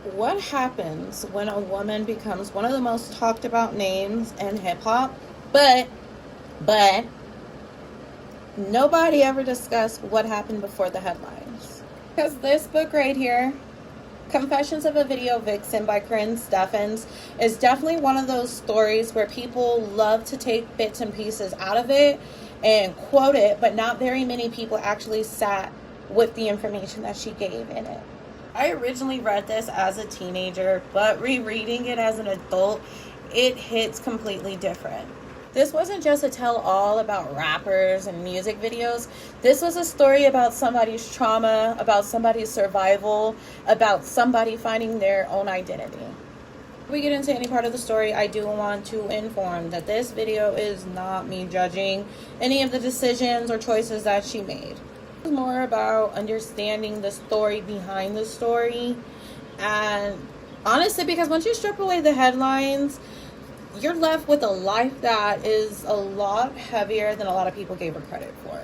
What happens when a woman becomes one of the most talked about names in hip hop, but nobody ever discussed what happened before the headlines? Because this book right here, Confessions of a Video Vixen by Karrine Steffans, is definitely one of those stories where people love to take bits and pieces out of it and quote it, but not very many people actually sat with the information that she gave in it. I originally read this as a teenager, but rereading it as an adult, it hits completely different. This wasn't just a tell-all about rappers and music videos. This was a story about somebody's trauma, about somebody's survival, about somebody finding their own identity. Before we get into any part of the story, I do want to inform that this video is not me judging any of the decisions or choices that she made. It's more about understanding the story behind the story. And honestly, because once you strip away the headlines, you're left with a life that is a lot heavier than a lot of people gave her credit for.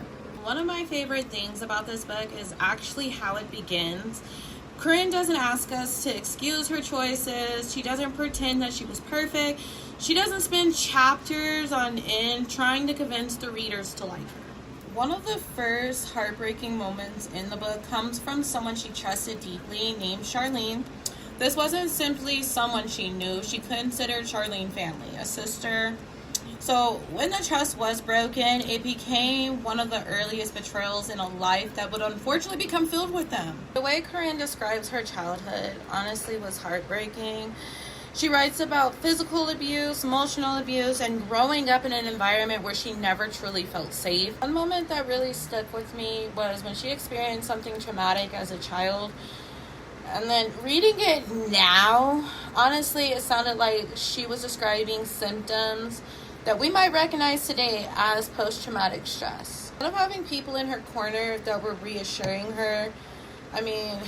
One of my favorite things about this book is actually how it begins. Karrine doesn't ask us to excuse her choices. She doesn't pretend that she was perfect. She doesn't spend chapters on end trying to convince the readers to like her. One of the first heartbreaking moments in the book comes from someone she trusted deeply named Charlene. This wasn't simply someone she knew. She considered Charlene family, a sister. So when the trust was broken, it became one of the earliest betrayals in a life that would unfortunately become filled with them. The way Karrine describes her childhood honestly was heartbreaking. She writes about physical abuse, emotional abuse, and growing up in an environment where she never truly felt safe. One moment that really stuck with me was when she experienced something traumatic as a child. And then reading it now, honestly, it sounded like she was describing symptoms that we might recognize today as post-traumatic stress. Instead of having people in her corner that were reassuring her, I mean,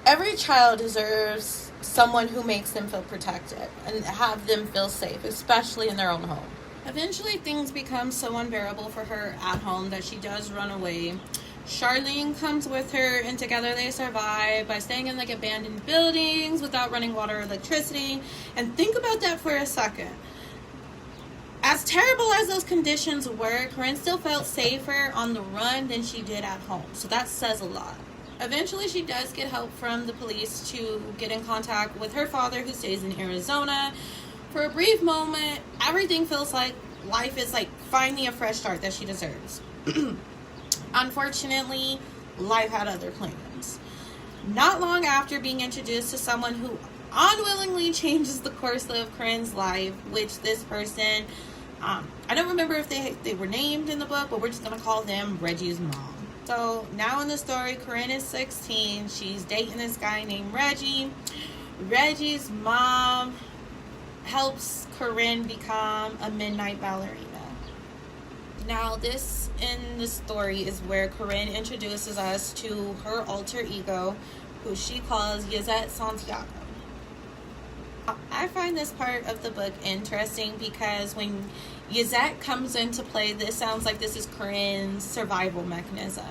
every child deserves someone who makes them feel protected and have them feel safe, especially in their own home. Eventually, things become so unbearable for her at home that she does run away. Charlene comes with her, and together they survive by staying in like abandoned buildings without running water or electricity. And think about that for a second. As terrible as those conditions were, Karrine still felt safer on the run than she did at home. So that says a lot. Eventually, she does get help from the police to get in contact with her father, who stays in Arizona. For a brief moment, everything feels like life is like finally a fresh start that she deserves. Unfortunately, life had other plans. Not long after being introduced to someone who unwillingly changes the course of Karrine's life, which this person, I don't remember if they were named in the book, but we're just going to call them Reggie's mom. So now in the story, Karrine is 16. She's dating this guy named Reggie. Reggie's mom helps Karrine become a midnight ballerina. Now, this in the story is where Karrine introduces us to her alter ego, who she calls Yazette Santiago. I find this part of the book interesting because when Yazette comes into play, this sounds like this is Karrine's survival mechanism.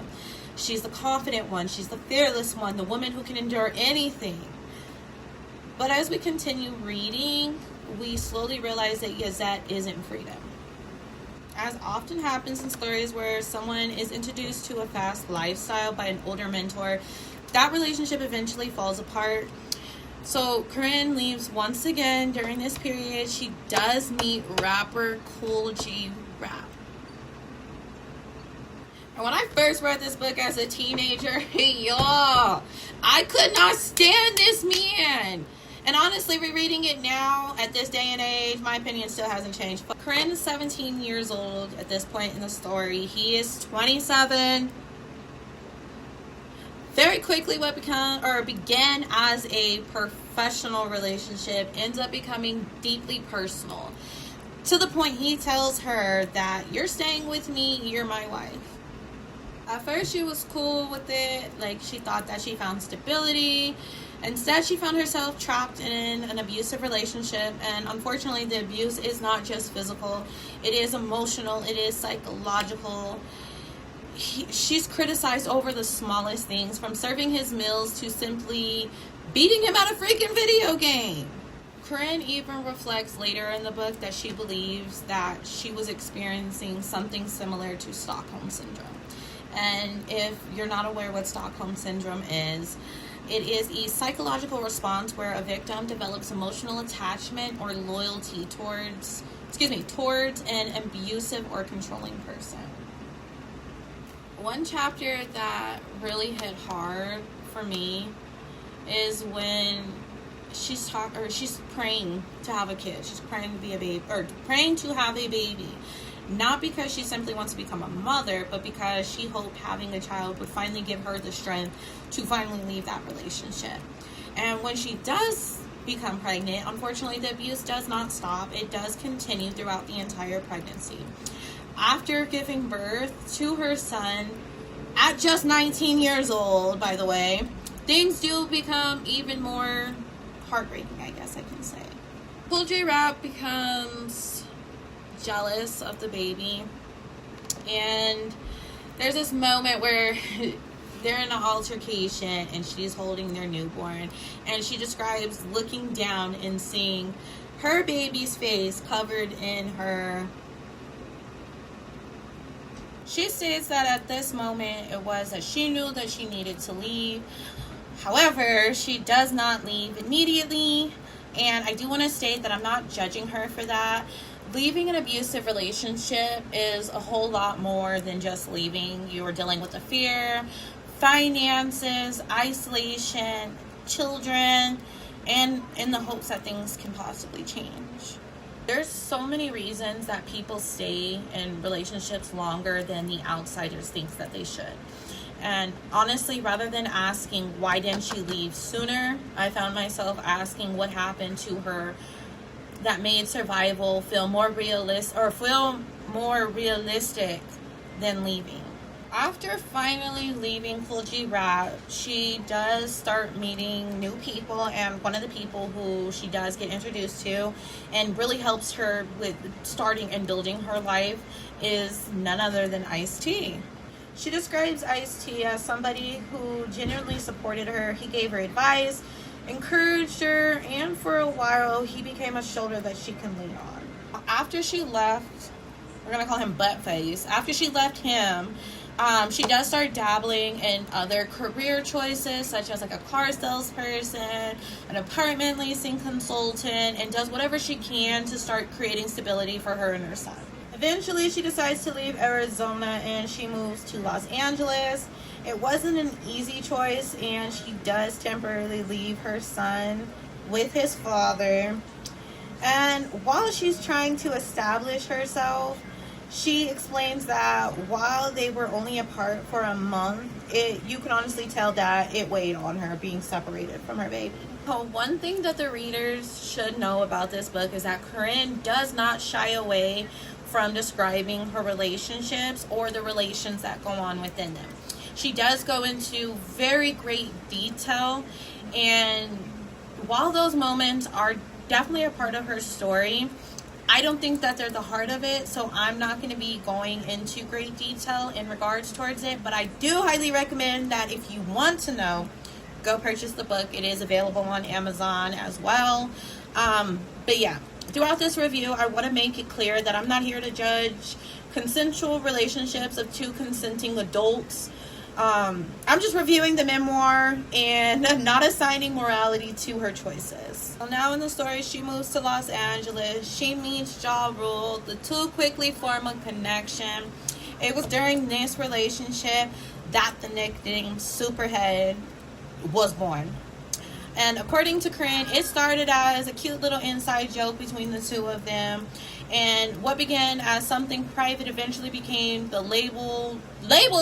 She's the confident one, she's the fearless one, the woman who can endure anything. But as we continue reading, we slowly realize that Yazette isn't freedom. As often happens in stories where someone is introduced to a fast lifestyle by an older mentor, that relationship eventually falls apart. So Karrine leaves once again. During this period, she does meet rapper Kool G Rap. And when I first read this book as a teenager, y'all, I could not stand this man. And honestly, rereading it now, at this day and age, my opinion still hasn't changed. But Karrine is 17 years old at this point in the story. He is 27. Very quickly, what began as a professional relationship ends up becoming deeply personal. To the point he tells her that, "You're staying with me, you're my wife." At first, she was cool with it. Like, she thought that she found stability. Instead, she found herself trapped in an abusive relationship, and unfortunately, the abuse is not just physical. It is emotional. It is psychological. she's criticized over the smallest things, from serving his meals to simply beating him at a freaking video game. Karrine even reflects later in the book that she believes that she was experiencing something similar to Stockholm Syndrome. And if you're not aware what Stockholm Syndrome is, it is a psychological response where a victim develops emotional attachment or loyalty towards an abusive or controlling person. One chapter that really hit hard for me is when she's praying to have a kid. She's praying to be a baby, or praying to have a baby. Not because she simply wants to become a mother, but because she hoped having a child would finally give her the strength to finally leave that relationship. And when she does become pregnant, unfortunately the abuse does not stop. It does continue throughout the entire pregnancy. After giving birth to her son at just 19 years old, by the way, things do become even more heartbreaking, I guess I can say. Cool J Rap becomes jealous of the baby, and there's this moment where they're in an altercation and she's holding their newborn, and she describes looking down and seeing her baby's face covered in her. She states that at this moment it was that she knew that she needed to leave. However, she does not leave immediately, and I do want to state that I'm not judging her for that. Leaving an abusive relationship is a whole lot more than just leaving. You are dealing with the fear, finances, isolation, children, and in the hopes that things can possibly change. There's so many reasons that people stay in relationships longer than the outsiders think that they should. And honestly, rather than asking why didn't she leave sooner, I found myself asking what happened to her that made survival feel more realistic than leaving. After finally leaving Cool G Rap, she does start meeting new people, and one of the people who she does get introduced to and really helps her with starting and building her life is none other than Ice-T. She describes Ice-T as somebody who genuinely supported her. He gave her advice, encouraged her, and for a while he became a shoulder that she can lean on. After she left, we're gonna call him Buttface. After she left him, she does start dabbling in other career choices, such as like a car salesperson, an apartment leasing consultant, and does whatever she can to start creating stability for her and her son. Eventually, she decides to leave Arizona and she moves to Los Angeles. It wasn't an easy choice, and she does temporarily leave her son with his father. And while she's trying to establish herself, she explains that while they were only apart for a month, you can honestly tell that it weighed on her being separated from her baby. So one thing that the readers should know about this book is that Karrine does not shy away from describing her relationships or the relations that go on within them. She does go into very great detail, and while those moments are definitely a part of her story, I don't think that they're the heart of it, so I'm not going to be going into great detail in regards towards it, but I do highly recommend that if you want to know, go purchase the book. It is available on Amazon as well. But yeah, throughout this review, I want to make it clear that I'm not here to judge consensual relationships of two consenting adults. I'm just reviewing the memoir and not assigning morality to her choices. Well, now in the story, she moves to Los Angeles. She meets Ja Rule. The two quickly form a connection. It was during this relationship that the nickname Superhead was born. And according to Karrine, it started as a cute little inside joke between the two of them. And what began as something private eventually became the label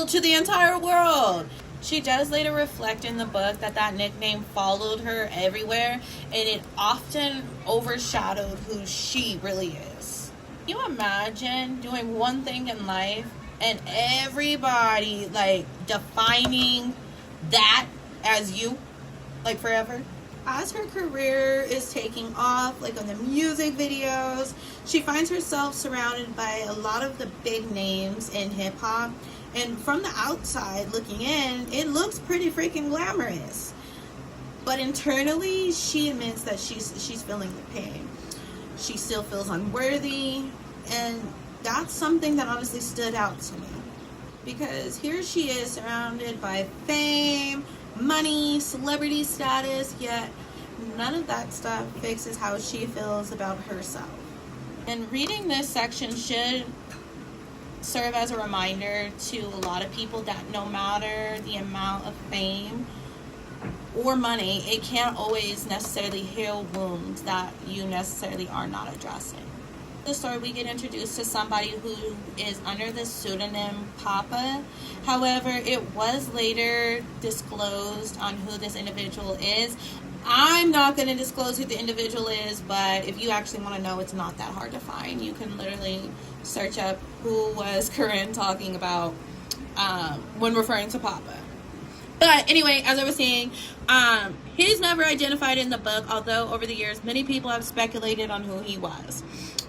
to the entire world. She does later reflect in the book that nickname followed her everywhere, and it often overshadowed who she really is. Can you imagine doing one thing in life and everybody like defining that as you, like forever? As her career is taking off, like on the music videos, she finds herself surrounded by a lot of the big names in hip-hop, And from the outside looking in, it looks pretty freaking glamorous. But internally, she admits that she's feeling the pain. She still feels unworthy, and that's something that honestly stood out to me. Because here she is surrounded by fame, money, celebrity status, yet none of that stuff fixes how she feels about herself. And reading this section should serve as a reminder to a lot of people that no matter the amount of fame or money, it can't always necessarily heal wounds that you necessarily are not addressing. The story, we get introduced to somebody who is under the pseudonym Papa. However, it was later disclosed on who this individual is. I'm not going to disclose who the individual is, but if you actually want to know, it's not that hard to find. You can literally search up who was Karrine talking about when referring to Papa. But anyway, as I was saying, he's never identified in the book, although over the years, many people have speculated on who he was.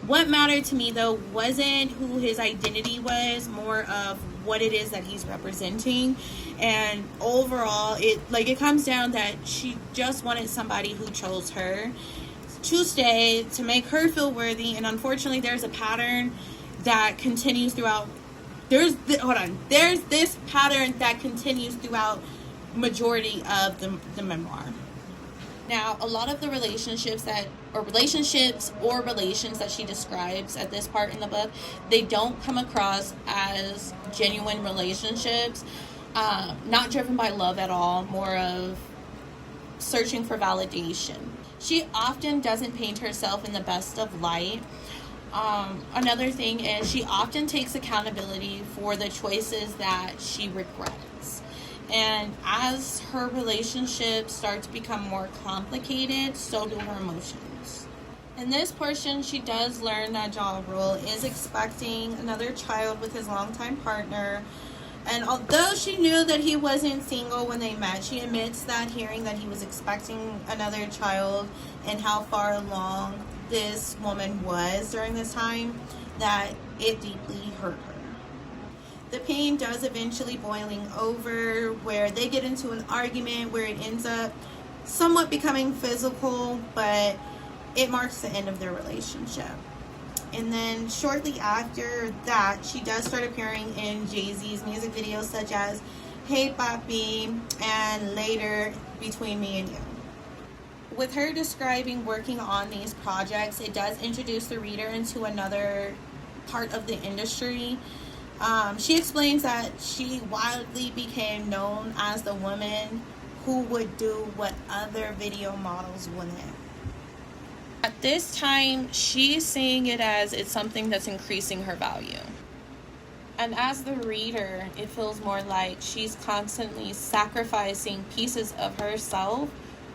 What mattered to me, though, wasn't who his identity was, more of what it is that he's representing. And overall, it comes down that she just wanted somebody who chose her to stay, to make her feel worthy. And unfortunately, there's a pattern that continues throughout. There's this pattern that continues throughout majority of the memoir. Now, a lot of the relations that she describes at this part in the book, they don't come across as genuine relationships, not driven by love at all, more of searching for validation. She often doesn't paint herself in the best of light. Another thing is she often takes accountability for the choices that she regrets. And as her relationships start to become more complicated, so do her emotions. In this portion, she does learn that Ja Rule is expecting another child with his longtime partner. And although she knew that he wasn't single when they met, she admits that hearing that he was expecting another child and how far along this woman was during this time, that it deeply hurt her. The pain does eventually boiling over, where they get into an argument where it ends up somewhat becoming physical, but it marks the end of their relationship. And then shortly after that, she does start appearing in Jay-Z's music videos such as Hey Papi and later Between Me and You. With her describing working on these projects, it does introduce the reader into another part of the industry. She explains that she wildly became known as the woman who would do what other video models wouldn't. At this time, she's seeing it as it's something that's increasing her value. And as the reader, it feels more like she's constantly sacrificing pieces of herself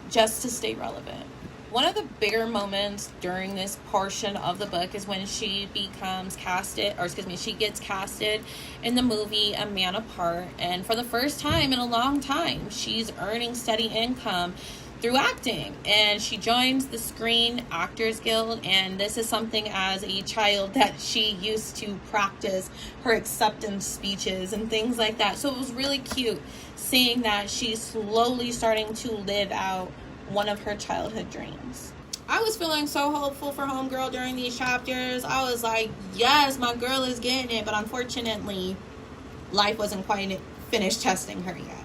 just to stay relevant. One of the bigger moments during this portion of the book is when she gets casted in the movie A Man Apart. And for the first time in a long time, she's earning steady income through acting. And she joins the Screen Actors Guild. And this is something as a child that she used to practice her acceptance speeches and things like that. So it was really cute seeing that she's slowly starting to live out one of her childhood dreams. I was feeling so hopeful for Homegirl during these chapters. I was like, yes, my girl is getting it. But unfortunately, life wasn't quite finished testing her yet.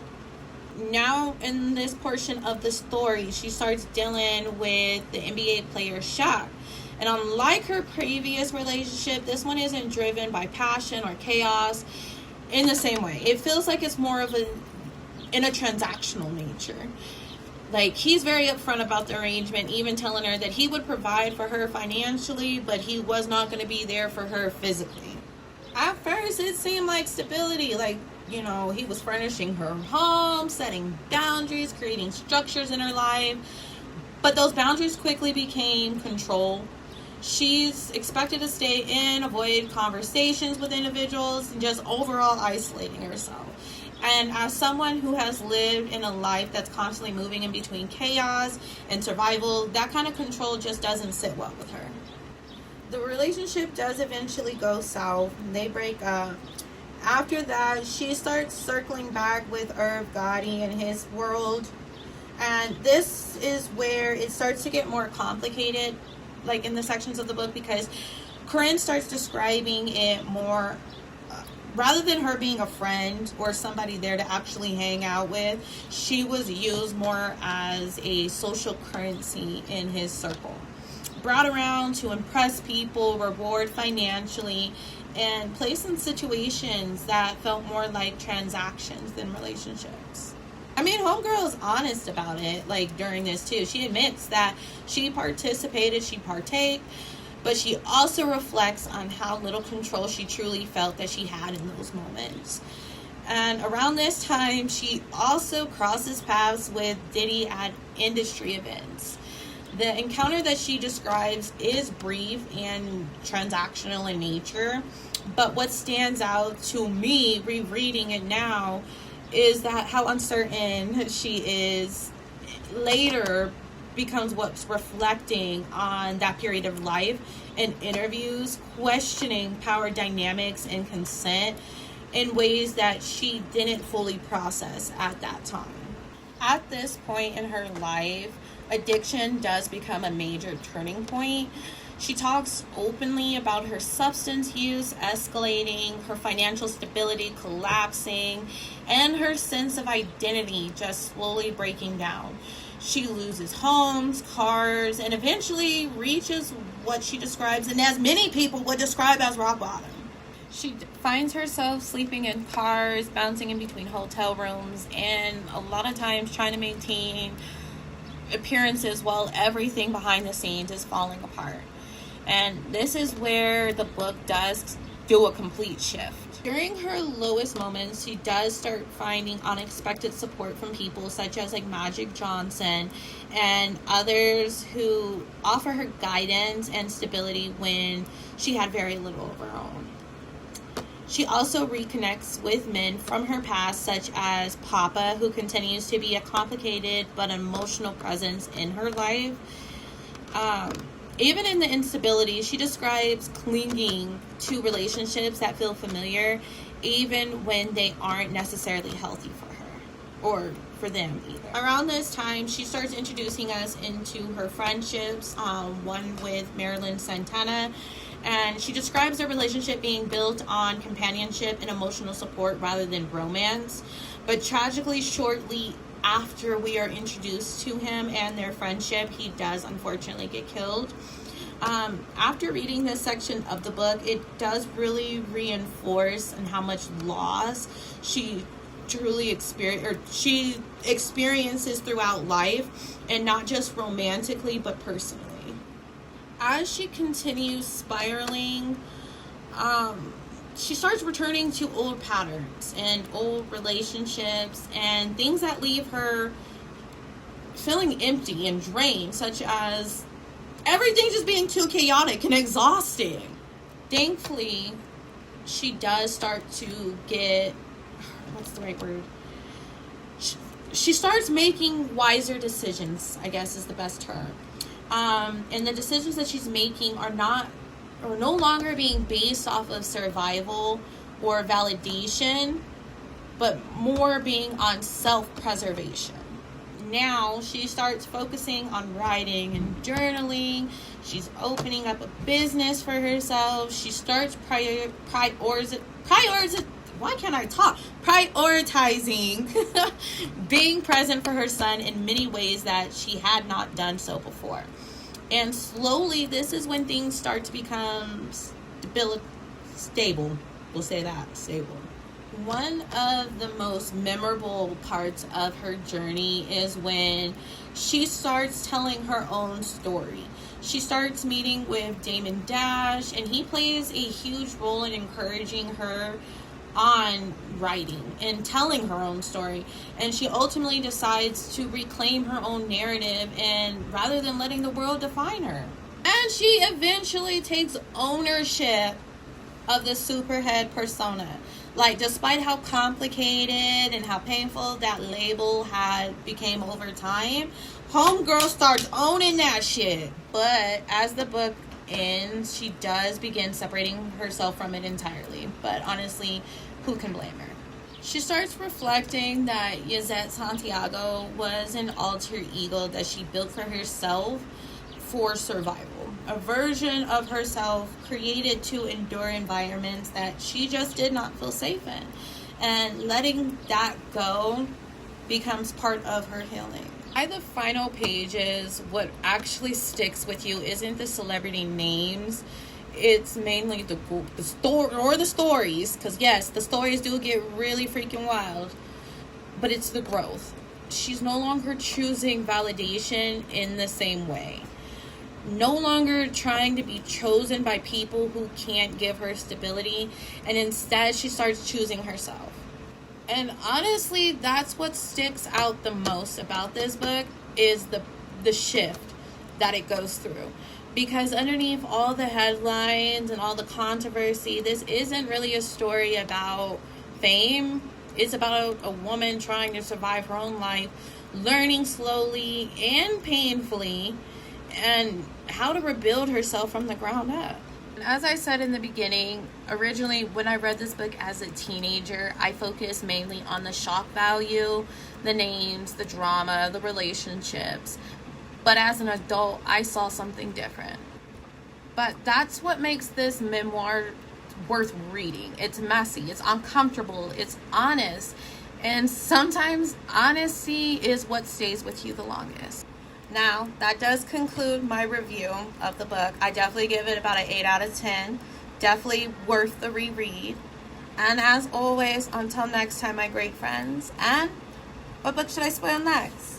Now, in this portion of the story, she starts dealing with the NBA player Shaq. And unlike her previous relationship, this one isn't driven by passion or chaos in the same way. It feels like it's more of in a transactional nature. Like, he's very upfront about the arrangement, even telling her that he would provide for her financially, but he was not going to be there for her physically. At first, it seemed like stability. Like, you know, he was furnishing her home, setting boundaries, creating structures in her life. But those boundaries quickly became control. She's expected to stay in, avoid conversations with individuals, and just overall isolating herself. And as someone who has lived in a life that's constantly moving in between chaos and survival, that kind of control just doesn't sit well with her. The relationship does eventually go south. They break up. After that, she starts circling back with Irv Gotti and his world. And this is where it starts to get more complicated, like in the sections of the book, because Karrine starts describing it more, rather than her being a friend or somebody there to actually hang out with, she was used more as a social currency in his circle. Brought around to impress people, reward financially, and placed in situations that felt more like transactions than relationships. I mean, homegirl is honest about it, like, during this, too. She admits that she participated, she partaked, but she also reflects on how little control she truly felt that she had in those moments. And around this time, she also crosses paths with Diddy at industry events. The encounter that she describes is brief and transactional in nature, but what stands out to me, rereading it now, is that how uncertain she is later becomes what's reflecting on that period of life in interviews, questioning power dynamics and consent in ways that she didn't fully process at that time. At this point in her life, addiction does become a major turning point. She talks openly about her substance use escalating, her financial stability collapsing, and her sense of identity just slowly breaking down. She loses homes, cars, and eventually reaches what she describes, and as many people would describe, as rock bottom. She finds herself sleeping in cars, bouncing in between hotel rooms, and a lot of times trying to maintain appearances while everything behind the scenes is falling apart. And this is where the book does do a complete shift. During her lowest moments, she does start finding unexpected support from people such as like Magic Johnson and others who offer her guidance and stability when she had very little of her own. She also reconnects with men from her past, such as Papa, who continues to be a complicated but emotional presence in her life. Even in the instability, she describes clinging to relationships that feel familiar, even when they aren't necessarily healthy for her, or for them either. Around this time, she starts introducing us into her friendships, one with Marilyn Santana, and she describes their relationship being built on companionship and emotional support rather than romance. But tragically, shortly after we are introduced to him and their friendship, he does unfortunately get killed. After reading this section of the book, it does really reinforce and how much loss she truly experiences throughout life, and not just romantically but personally. As she continues spiraling, she starts returning to old patterns and old relationships and things that leave her feeling empty and drained, such as everything just being too chaotic and exhausting. Thankfully, she does start to get, what's the right word? She starts making wiser decisions, I guess is the best term. And the decisions that she's making are no longer being based off of survival or validation, but more being on self-preservation. Now she starts focusing on writing and journaling. She's opening up a business for herself. She starts prioritizing being present for her son in many ways that she had not done so before. And slowly, this is when things start to become stable. We'll say that, stable. One of the most memorable parts of her journey is when she starts telling her own story. She starts meeting with Damon Dash, and he plays a huge role in encouraging her on writing and telling her own story. And she ultimately decides to reclaim her own narrative, and rather than letting the world define her. And she eventually takes ownership of the superhead persona. Like, despite how complicated and how painful that label had became over time, homegirl starts owning that shit. But as the book ends, she does begin separating herself from it entirely. But honestly, who can blame her? She starts reflecting that Yazette Santiago was an alter ego that she built for herself for survival. A version of herself created to endure environments that she just did not feel safe in. And letting that go becomes part of her healing. By the final pages, what actually sticks with you isn't the celebrity names. It's mainly the story or the stories, because yes, the stories do get really freaking wild, but it's the growth. She's no longer choosing validation in the same way, no longer trying to be chosen by people who can't give her stability, and instead she starts choosing herself. And honestly, that's what sticks out the most about this book, is the shift that it goes through. Because underneath all the headlines and all the controversy, this isn't really a story about fame. It's about a woman trying to survive her own life, learning slowly and painfully, and how to rebuild herself from the ground up. And as I said in the beginning, originally when I read this book as a teenager, I focused mainly on the shock value, the names, the drama, the relationships. But as an adult, I saw something different. But that's what makes this memoir worth reading. It's messy, it's uncomfortable, it's honest. And sometimes honesty is what stays with you the longest. Now, that does conclude my review of the book. I definitely give it about an 8 out of 10. Definitely worth the reread. And as always, until next time, my great friends. And what book should I spoil next?